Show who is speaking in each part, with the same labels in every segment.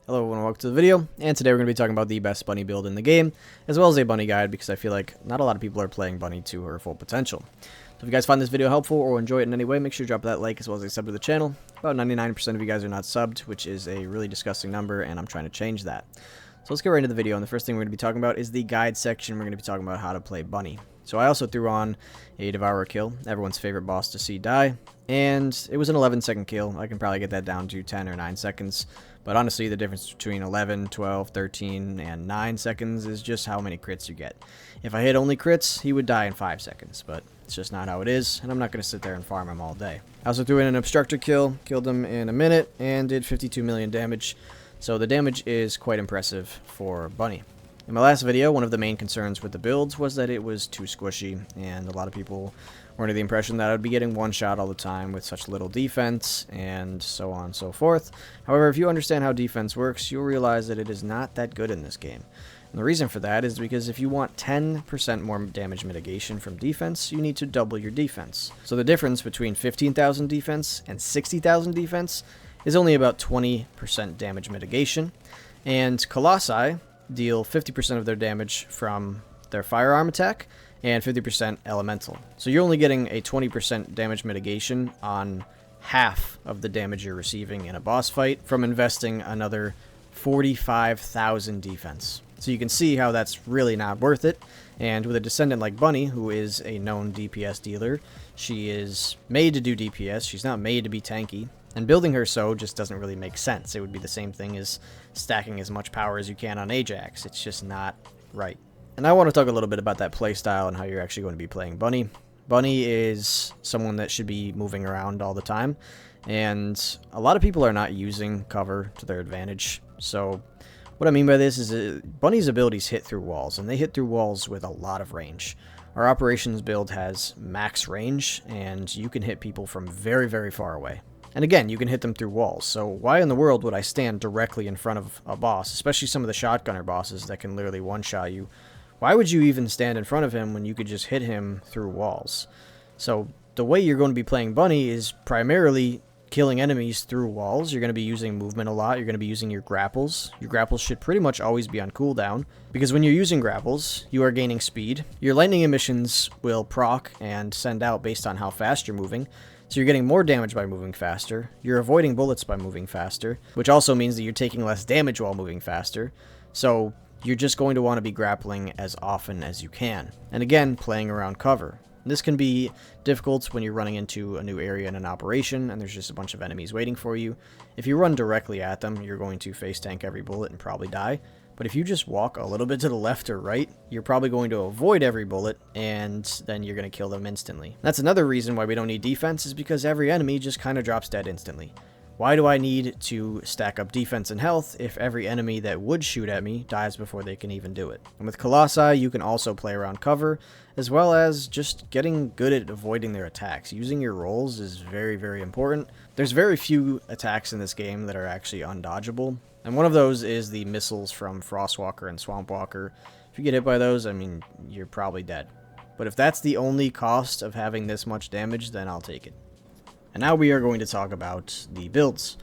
Speaker 1: Hello everyone, welcome to the video, and today we're going to be talking about the best bunny build in the game, as well as a bunny guide, because I feel like not a lot of people are playing bunny to her full potential. So if you guys find this video helpful or enjoy it in any way, make sure to drop that like as well as a sub to the channel. About 99% of you guys are not subbed, which is a really disgusting number, and I'm trying to change that. So let's get right into the video, and the first thing we're going to be talking about is the guide section. We're going to be talking about how to play bunny. So I also threw on a Devourer kill, everyone's favorite boss to see die, and it was an 11-second kill. I can probably get that down to 10 or 9 seconds. But honestly, the difference between 11, 12, 13, and 9 seconds is just how many crits you get. If I hit only crits, he would die in 5 seconds, but it's just not how it is, and I'm not going to sit there and farm him all day. I also threw in an Obstructor kill, killed him in a minute, and did 52 million damage, so the damage is quite impressive for Bunny. In my last video, one of the main concerns with the builds was that it was too squishy, and a lot of people were under the impression that I would be getting one shot all the time with such little defense, and so on and so forth. However, if you understand how defense works, you'll realize that it is not that good in this game. And the reason for that is because if you want 10% more damage mitigation from defense, you need to double your defense. So the difference between 15,000 defense and 60,000 defense is only about 20% damage mitigation, and Colossi deal 50% of their damage from their firearm attack and 50% elemental. So you're only getting a 20% damage mitigation on half of the damage you're receiving in a boss fight from investing another 45,000 defense. So you can see how that's really not worth it. And with a descendant like Bunny, who is a known DPS dealer, she is made to do DPS, she's not made to be tanky. And building her so just doesn't really make sense. It would be the same thing as stacking as much power as you can on Ajax. It's just not right. And I want to talk a little bit about that playstyle and how you're actually going to be playing Bunny. Bunny is someone that should be moving around all the time. And a lot of people are not using cover to their advantage. So what I mean by this is Bunny's abilities hit through walls, and they hit through walls with a lot of range. Our operations build has max range, and you can hit people from very, very far away. And again, you can hit them through walls, so why in the world would I stand directly in front of a boss, especially some of the shotgunner bosses that can literally one-shot you? Why would you even stand in front of him when you could just hit him through walls? So the way you're going to be playing Bunny is primarily killing enemies through walls. You're going to be using movement a lot. You're going to be using your grapples. Your grapples should pretty much always be on cooldown, because when you're using grapples, you are gaining speed. Your lightning emissions will proc and send out based on how fast you're moving. So you're getting more damage by moving faster, you're avoiding bullets by moving faster, which also means that you're taking less damage while moving faster, so you're just going to want to be grappling as often as you can. And again, playing around cover. This can be difficult when you're running into a new area in an operation and there's just a bunch of enemies waiting for you. If you run directly at them, you're going to face tank every bullet and probably die. But if you just walk a little bit to the left or right, you're probably going to avoid every bullet, and then you're going to kill them instantly. That's another reason why we don't need defense, is because every enemy just kind of drops dead instantly. Why do I need to stack up defense and health if every enemy that would shoot at me dies before they can even do it? And with Colossi, you can also play around cover, as well as just getting good at avoiding their attacks. Using your rolls is very, very important. There's very few attacks in this game that are actually undodgeable. And one of those is the missiles from Frostwalker and Swampwalker. If you get hit by those, I mean, you're probably dead. But if that's the only cost of having this much damage, then I'll take it. And now we are going to talk about the builds.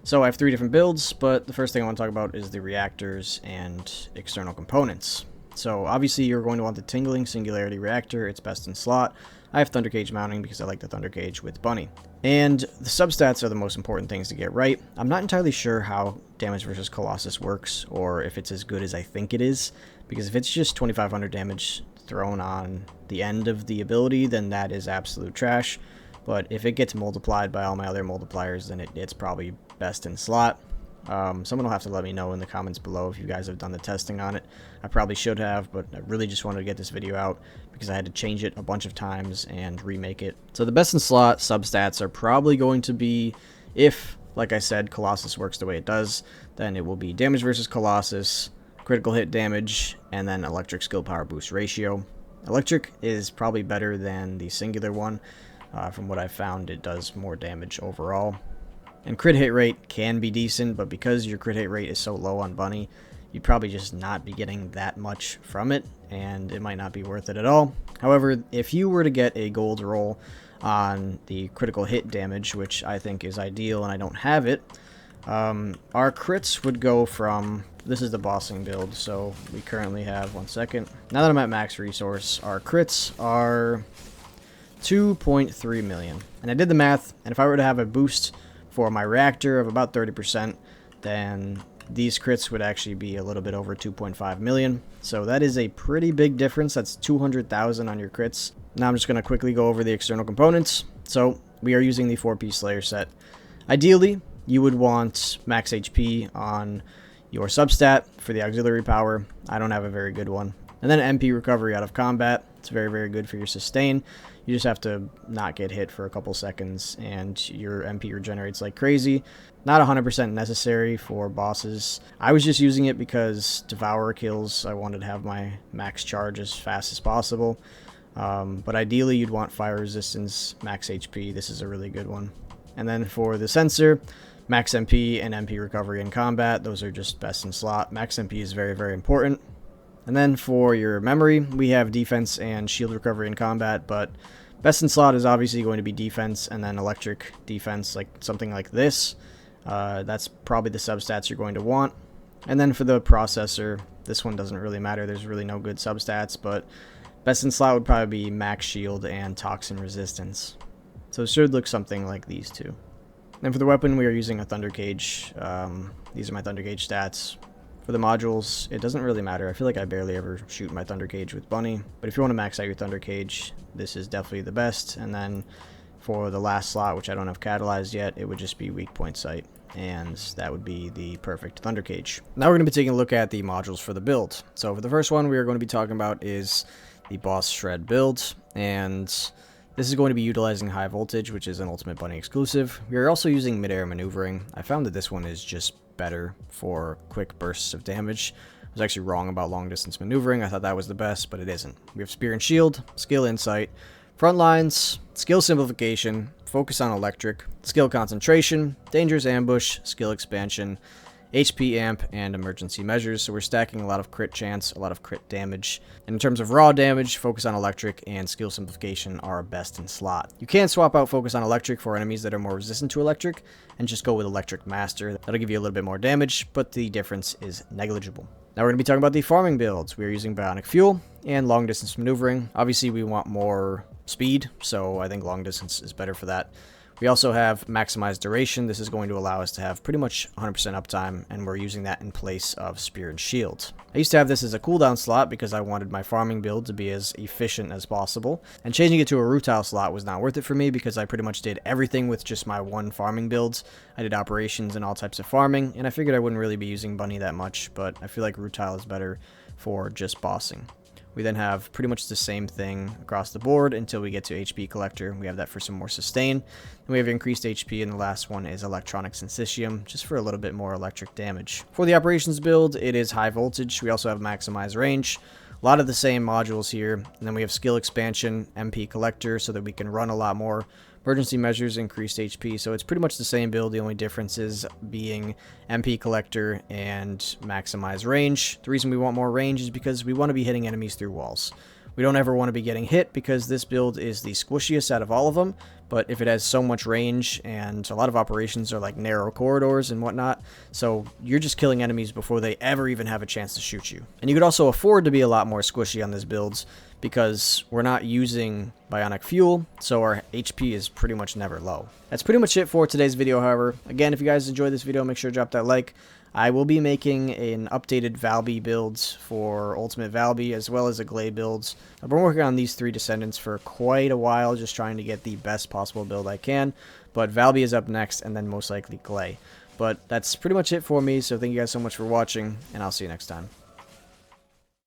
Speaker 1: So I have 3 different builds, but the first thing I want to talk about is the reactors and external components. So obviously you're going to want the Tingling Singularity Reactor. It's best in slot. I have Thunder Cage mounting because I like the Thunder Cage with Bunny. And the substats are the most important things to get right. I'm not entirely sure how damage versus Colossus works, or if it's as good as I think it is, because if it's just 2500 damage thrown on the end of the ability, then that is absolute trash. But if it gets multiplied by all my other multipliers, then it's probably best in slot. Someone will have to let me know in the comments below if you guys have done the testing on it. I probably should have, but I really just wanted to get this video out because I had to change it a bunch of times and remake it. So the best in slot substats are probably going to be, if, like I said, Colossus works the way it does, then it will be damage versus Colossus, critical hit damage, and then electric skill power boost ratio. Electric is probably better than the singular one. From what I've found, it does more damage overall. And crit hit rate can be decent, but because your crit hit rate is so low on Bunny, you'd probably just not be getting that much from it, and it might not be worth it at all. However, if you were to get a gold roll on the critical hit damage, which I think is ideal and I don't have it, Our crits would go from, this is the bossing build, so we currently have, 1 second. Now that I'm at max resource, our crits are 2.3 million. And I did the math, and if I were to have a boost for my reactor of about 30%, then these crits would actually be a little bit over 2.5 million. So that is a pretty big difference. That's 200,000 on your crits. Now I'm just going to quickly go over the external components. So we are using the 4-piece Slayer set. Ideally, you would want max HP on your substat for the auxiliary power. I don't have a very good one. And then MP recovery out of combat. It's very, very good for your sustain. You just have to not get hit for a couple seconds and your MP regenerates like crazy. Not 100% necessary for bosses. I was just using it because Devourer kills, I wanted to have my max charge as fast as possible. But ideally you'd want fire resistance, max HP. This is a really good one. And then for the sensor, max MP and MP recovery in combat. Those are just best in slot. Max MP is very, very important. And then for your memory, we have defense and shield recovery in combat, but best in slot is obviously going to be defense and then electric defense, like something like this. That's probably the substats you're going to want. And then for the processor, this one doesn't really matter. There's really no good substats, but best in slot would probably be max shield and toxin resistance. So it should look something like these two. And for the weapon, we are using a Thunder Cage. These are my Thunder Cage stats. For the modules, it doesn't really matter. I feel like I barely ever shoot my Thunder Cage with Bunny. But if you want to max out your Thunder Cage, this is definitely the best. And then for the last slot, which I don't have catalyzed yet, it would just be weak point sight. And that would be the perfect Thunder Cage. Now we're going to be taking a look at the modules for the build. So for the first one we are going to be talking about is the Boss Shred build. And this is going to be utilizing High Voltage, which is an Ultimate Bunny exclusive. We are also using Mid-Air Maneuvering. I found that this one is just better for quick bursts of damage. I was actually wrong about long distance maneuvering. I thought that was the best, but it isn't. We have Spear and Shield, Skill Insight, Front Lines, Skill Simplification, Focus on Electric, Skill Concentration, Dangerous Ambush, Skill Expansion, HP Amp, and Emergency Measures. So we're stacking a lot of crit chance, a lot of crit damage. And in terms of raw damage, Focus on Electric and Skill Simplification are best in slot. You can swap out Focus on Electric for enemies that are more resistant to Electric, and just go with Electric Master. That'll give you a little bit more damage, but the difference is negligible. Now we're going to be talking about the farming builds. We are using Bionic Fuel and Long Distance Maneuvering. Obviously we want more speed, so I think Long Distance is better for that. We also have Maximized Duration. This is going to allow us to have pretty much 100% uptime, and we're using that in place of Spear and Shield. I used to have this as a cooldown slot because I wanted my farming build to be as efficient as possible, and changing it to a Rutile slot was not worth it for me because I pretty much did everything with just my one farming build. I did operations and all types of farming, and I figured I wouldn't really be using Bunny that much, but I feel like Rutile is better for just bossing. We then have pretty much the same thing across the board until we get to HP Collector. We have that for some more sustain. And we have increased HP, and the last one is Electronic Syncytium, just for a little bit more electric damage. For the operations build, it is High Voltage. We also have Maximize Range. A lot of the same modules here. And then we have Skill Expansion, MP Collector, so that we can run a lot more. Emergency Measures, increased HP, so it's pretty much the same build. The only difference is being MP Collector and Maximize Range. The reason we want more range is because we want to be hitting enemies through walls. We don't ever want to be getting hit because this build is the squishiest out of all of them, but if it has so much range, and a lot of operations are like narrow corridors and whatnot, so you're just killing enemies before they ever even have a chance to shoot you. And you could also afford to be a lot more squishy on this build because we're not using Bionic Fuel, so our HP is pretty much never low. That's pretty much it for today's video, however. Again, if you guys enjoyed this video, make sure to drop that like. I will be making an updated Valby build for Ultimate Valby, as well as a Glay builds. I've been working on these 3 Descendants for quite a while, just trying to get the best possible build I can. But Valby is up next, and then most likely Glay. But that's pretty much it for me, so thank you guys so much for watching, and I'll see you next time.